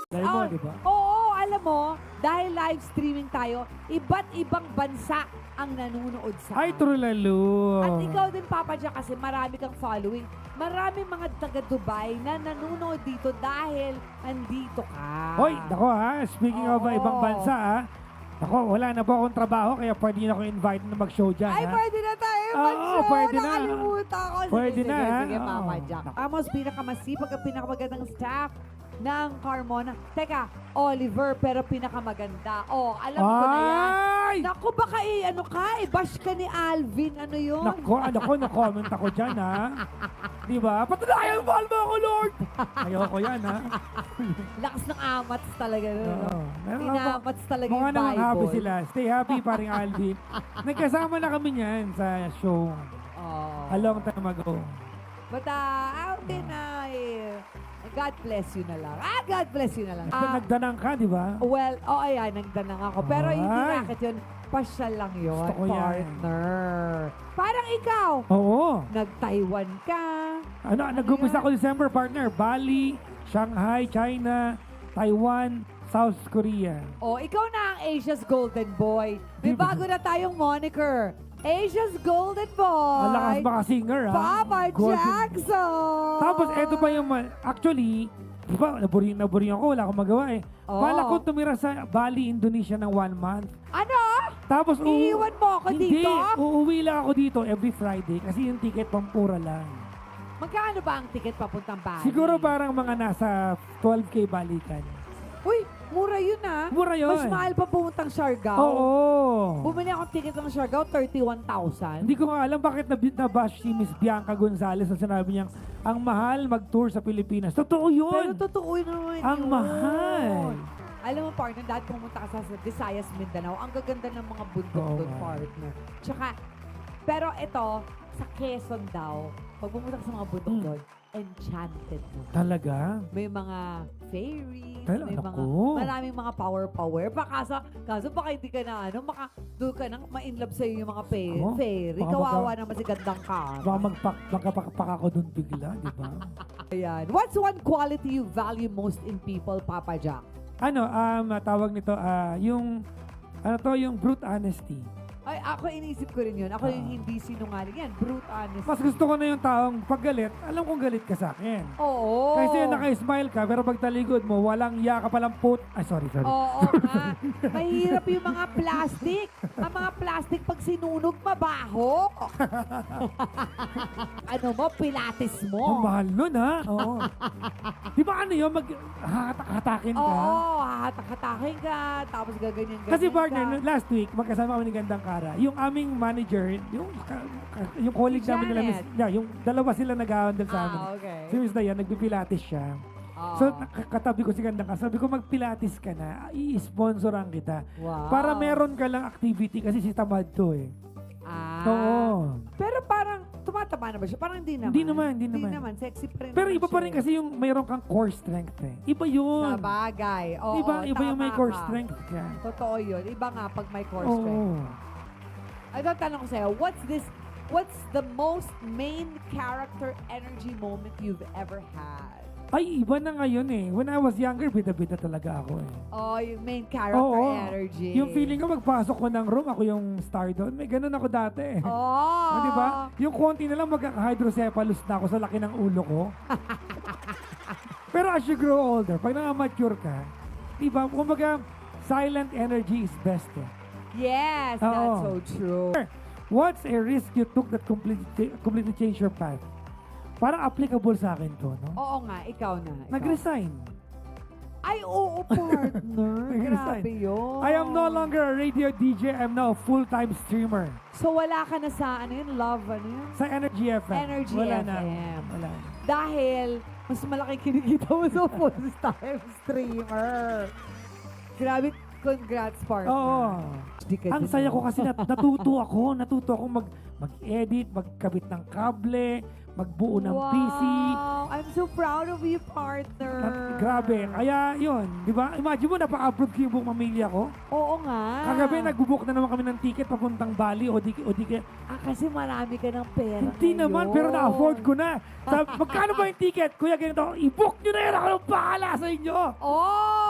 Dahil mo, di ba? Oo, alam mo, dahil live streaming tayo, iba't ibang bansa ang nanonood sa Ay, atin. true lalo. At ikaw din, Papa Jack, kasi marami kang following. Marami mga taga-Dubai na nanonood dito dahil andito ka. Hoy, nako ha, speaking of Oo. ibang bansa ha, nako, wala na po akong trabaho kaya pwede na ako invite na mag-show dyan Ay, ha. pwede na tayo Oo, mag-show. pwede na. Nakalimutan ko. Sige, Pwede sige, na, ha? sige, Papa Oo. Jack. Amos, pinakamasipag at pinakamagandang staff ng Carmona. Teka, Oliver, pero pinakamaganda. Oh, alam ko na yan. Ay! Naku, baka ano ka, bash ka ni Alvin. Ano yun? Nako, na-comment ako dyan ha. Di ba? Patunayan, mahal mo ako, Lord! Ayoko yan ha. Lakas ng amats talaga. No? Oo. Meron ako- Inamats talaga Mga yung nang happy Bible. sila. Stay happy, paring Alvin. Nagkasama na kami niyan sa show. Oh. A long time ago. But Alvin, God bless you na lang. God bless you na lang. Nagdanang ka, di ba? Well, ayan, nagdanang ako. Pero hindi Ay. racket yun. Pasyal lang yun, Gusto ko yan. partner. Parang ikaw, Oo. nag-Taiwan ka. Nag-umpisa yan? ako December, partner. Bali, Shanghai, China, Taiwan, South Korea. Ikaw na ang Asia's Golden Boy. May bago na tayong moniker. Asia's Golden Boy. Ang lakas baka singer, ha? Papa Golden- Jackson. Tapos, eto pa yung... Actually, di ba, naburing ako. Wala akong magawa eh. Oo. Bala ko tumira sa Bali, Indonesia ng 1 month. Ano? Tapos, Iiwan mo ako hindi, dito? uuwi lang ako dito every Friday kasi yung ticket pampura lang. Magkano ba ang ticket papuntang Bali? Siguro parang mga nasa 12K balikan. Uy, mura yun ah. Mura yun. Mas mahal pa pumuntang Siargao. Oo. Bumili akong ticket ng Siargao, 31,000. Hindi ko nga alam bakit nabash si Miss Bianca Gonzalez na sinabi niyang ang mahal mag-tour sa Pilipinas. Totoo Pero yun. totoo yun naman Ang yun. mahal. Alam mo, partner, dahil pumunta ka sa Visayas, Mindanao, ang gaganda ng mga bundok Oo doon, nga. partner. Tsaka, pero ito, sa Quezon daw, pag pumunta ka sa mga bundok doon, enchanted na. Talaga? May mga fairies, Tala- may mga, naku. maraming mga power. Kaso baka hindi ka na, doon ka nang ma-inlove sa'yo yung mga Oo. fairy. Baka Kawawa naman si gandang ka. Baka magpakpak ako dun bigla, di ba? Ayan. What's one quality you value most in people, Papa Jack? Tawag nito, yung brute honesty. Ay, ako inisip ko rin yun. Ako yung hindi sinungaling. Yan, brute honesty. Mas gusto ko na yung taong pag galit, alam kong galit ka sa akin. Oo. Kasi naka-smile ka, pero pag taligod mo, walang iya ka palang sorry. Oo nga. Mahirap yung mga plastic. Ang mga plastic pag sinunog, mabaho. Ano mo, pilates Ang mo. mahal nun, ha? Oo. Di ba ano yun? Hatakin ka? Oo, hatak-hatakin ka, tapos gaganyan Kasi ka. partner, last week, magkasama kami ni Gandang Kara. Yung aming manager, yung colleague Si namin nila, Janet. yung dalawa sila nag-handle sa amin. Okay. Si Miss Dayan, nagpipilates siya. Oo. So, katabi ko si Gandang Kara. Sabi ko, magpilates ka na, i-sponsoran kita. Wow. Para meron ka lang activity kasi si tamad to eh. Oo. Pero parang, tumatama na ba siya? Parang hindi naman. Hindi naman. Hindi naman. Sexy pa rin Pero naman iba pa siya rin eh. kasi yung mayroon kang core strength eh. Iba yun. Sa bagay. Oo, Diba? Iba yung may tama core ka. strength ka. Totoo yun. Iba nga pag may core Oo. strength. Ito, tanong ko sa'yo, what's the most main character energy moment you've ever had? Ay, iba na ngayon eh. When I was younger, bida-bida talaga ako eh. Oh, yung main character Oo. energy. Yung feeling ko magpasok ko ng room, ako yung star doon. May ganun ako dati eh. Oh. Di ba? Yung konti na lang magkaka-hydrocephalus na ako sa laki ng ulo ko. Pero as you grow older, pag na-mature ka, di ba? Kumbaga, silent energy is best eh. Yes, that's so Oo. true. What's a risk you took that completely changed your path? Parang applicable sa akin to, no? Oo nga, ikaw na. Ikaw. Nag-resign. Ay, oo, partner. Nag-resign. Grabe yun. I am no longer a radio DJ. I'm now a full-time streamer. So, wala ka na sa, ano yun, love, ano yun? Sa Energy FM. Energy Wala FM. na. Wala na. Dahil, mas malaki kinikita mo sa full-time streamer. Grabe, congrats, partner. Oo. Di ka Ang din, saya no? ko kasi natuto ako. Natuto ako mag-edit, magkabit ng kable, magbuo ng PC. Wow, I'm so proud of you, partner. Grabe. Kaya yun, di ba? Imagine mo, napa-upload ko yung buong pamilya ko. Oo nga. Kagabi, nag-book na naman kami ng ticket papuntang Bali o di kaya. Kasi marami ka ng pera Hindi naman, pero na-afford ko na. Magkano ba yung ticket? Kuya, ganito, i-book nyo na yan. Ako nang bahala sa inyo. Oh!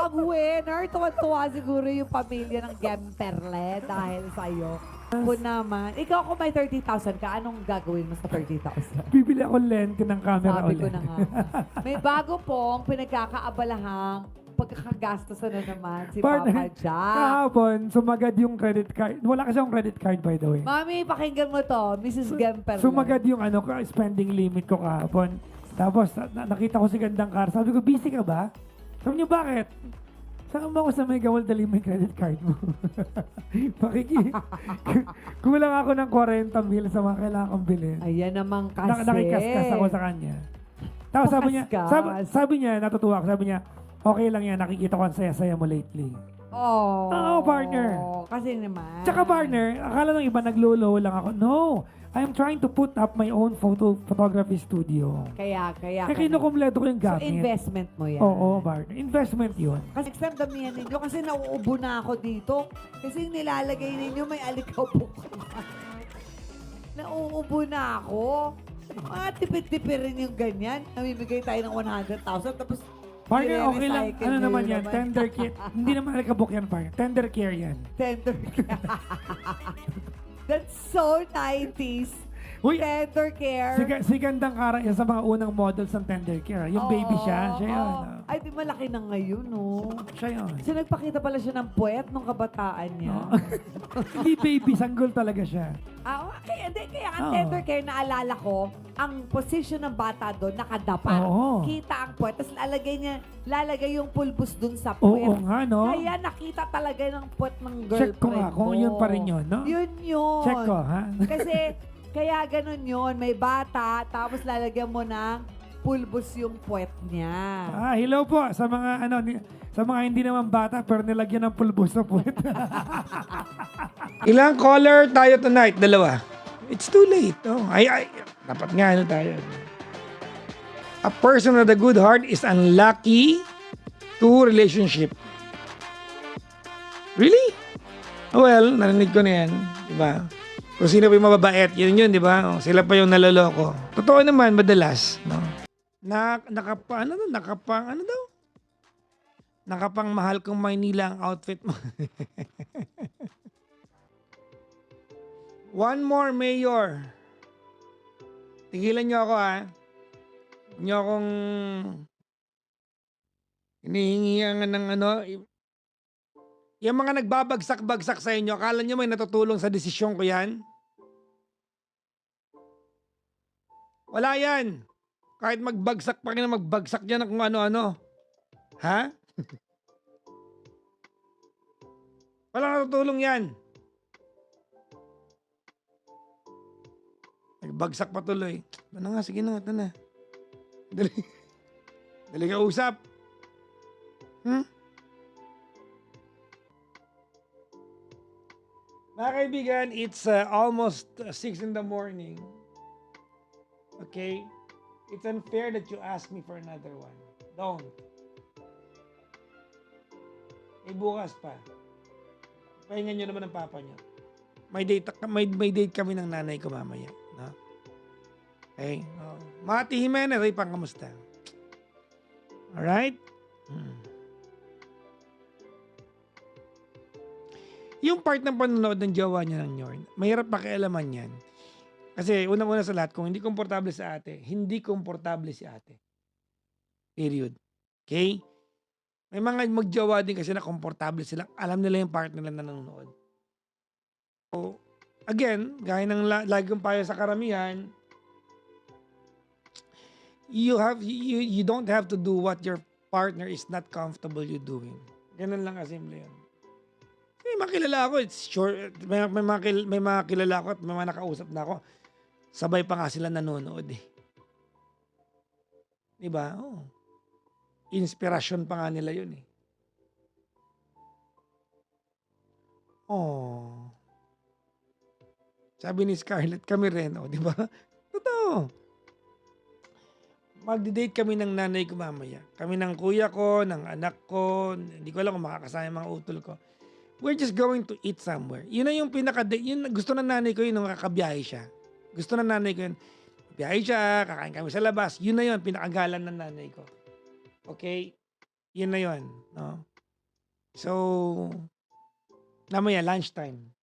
ang winner. Tuwan-tuwa siguro yung pamilya ng Gemperle dahil sa'yo. Kung naman, ikaw kung may 30,000 ka, anong gagawin mo sa 30,000? Bibili ako lente ng camera Sabi ko ulit. na nga. May bago pong pinagkakaabalahang pagkakagastos na naman si Papa Jack. Kahapon, sumagad yung credit card. Wala kasi akong credit card, by the way. Mami, pakinggan mo to, Mrs. Gemperle. Sumagad yung spending limit ko kahapon. Tapos, nakita ko si Gandang Car. Sabi ko, busy ka ba? Sabi niyo, bakit? Saan mo ako sa may gawal dali mo yung credit card mo? Kulang ako ng 40 mil sa mga kailangan kong bilhin. Ayan naman kasi. Nakikaskas ako sa kanya. Tapos sabi niya, natutuwa ako, sabi niya, okay lang yan, nakikita ko ang saya-saya mo lately. Oh. Oo, partner. Kasi naman. Tsaka partner, akala ng iba naglolo lang ako. No, I'm trying to put up my own photography studio. Kaya. Kaya kinukumpleto ko yung So, gamit. investment mo yan. Oo, partner. Investment yun. Kasi next time damihan ninyo kasi nauubo na ako dito. Kasi yung nilalagay ninyo may alikabok. Nauubo na ako. Tipid-tipid rin yung ganyan. Namimigay tayo ng 100,000 tapos Partner, okay lang. i-recycle Ano nyo naman yun yan? Tender care. Hindi naman alikabok yan, partner. Tender care yan. Tender care. That's so 90s. Uy, Tender care. si Gandang Kara yan sa mga unang models ng tender care. Yung baby siya. Siya yun. Oo. Ay, di malaki na ngayon, no? Siya yun. So, nagpakita pala siya ng puwet nung kabataan niya. Oo. Hindi baby, sanggol talaga siya. Kaya ang Oo. tender care, naalala ko, ang position ng bata doon, nakadapa. Oo. Kita ang puwet. Tapos lalagay yung pulbos doon sa puwet. Oo nga, no? Kaya nakita talaga ng puwet ng girlfriend Check ko nga kung mo. yun pa rin yun, no? Yun yun. Check ko, ha? Kasi, kaya ganun yun. May bata, tapos lalagyan mo ng pulbos yung puwet niya. Hello po sa mga sa mga hindi naman bata pero nilagyan ng pulbos sa puwet. Ilang caller tayo tonight? Dalawa. It's too late. Oh, dapat nga tayo. A person with a good heart is unlucky to relationship. Really? Well, narinig ko na yan. Diba? Kung sino pa yung mababait, yun, di ba? Oh, sila pa yung naloloko. Totoo naman, madalas. No? Nakapang mahal kong Maynila ang outfit mo. One more, Mayor. Tigilan niyo ako, ha? Huwag niyo akong hinihingihan ng yung mga nagbabagsak-bagsak sa inyo, akala niyo may natutulong sa desisyon ko yan? Wala yan. Kahit magbagsak pa rin na magbagsak dyan kung ano-ano. Ha? Wala natutulong yan. Nagbagsak pa tuloy. Ano nga, sige na, ito na. Dali ka usap. Mga kaibigan, it's almost 6 in the morning. Okay? It's unfair that you ask me for another one. Don't. Bukas pa. Pahingan nyo naman ng papa nyo. May date kami ng nanay ko mamaya. No? Okay? Oh. Mati Jimenez, ay pang kamusta? Alright? Yung part ng panonood ng jowa niya ng Yorn, mahirap pakialaman yan. Kasi unang-una sa lahat, kung hindi komportable sa ate, hindi komportable si ate. Period. Okay? May mga magjowa din kasi na komportable sila. Alam nila yung partner nila na nanonood. So, again, gaya ng lagi kong payo sa karamihan, you don't have to do what your partner is not comfortable you doing. Ganun lang kasimple yun. May mga kilala ako, it's sure, may mga kilala ako at may mga nakausap na ako. Sabay pa nga sila nanonood eh. Diba? Oh. Inspirasyon pa nga nila yun eh. Oh. Sabi ni Scarlett, kami rin. Oh, diba? Totoo. Magdi-date kami ng nanay ko mamaya. Kami ng kuya ko, ng anak ko. Hindi ko alam kung makakasama yung mga utol ko. We're just going to eat somewhere. Yun na yung yun gusto ng nanay ko yun nung kakabiyahe siya. Gusto ng nanay ko yun. Biyahe siya, kakain kami sa labas. Yun na yun, pinakagalan ng nanay ko. Okay? Yun na yun, no? So, mamaya lunchtime.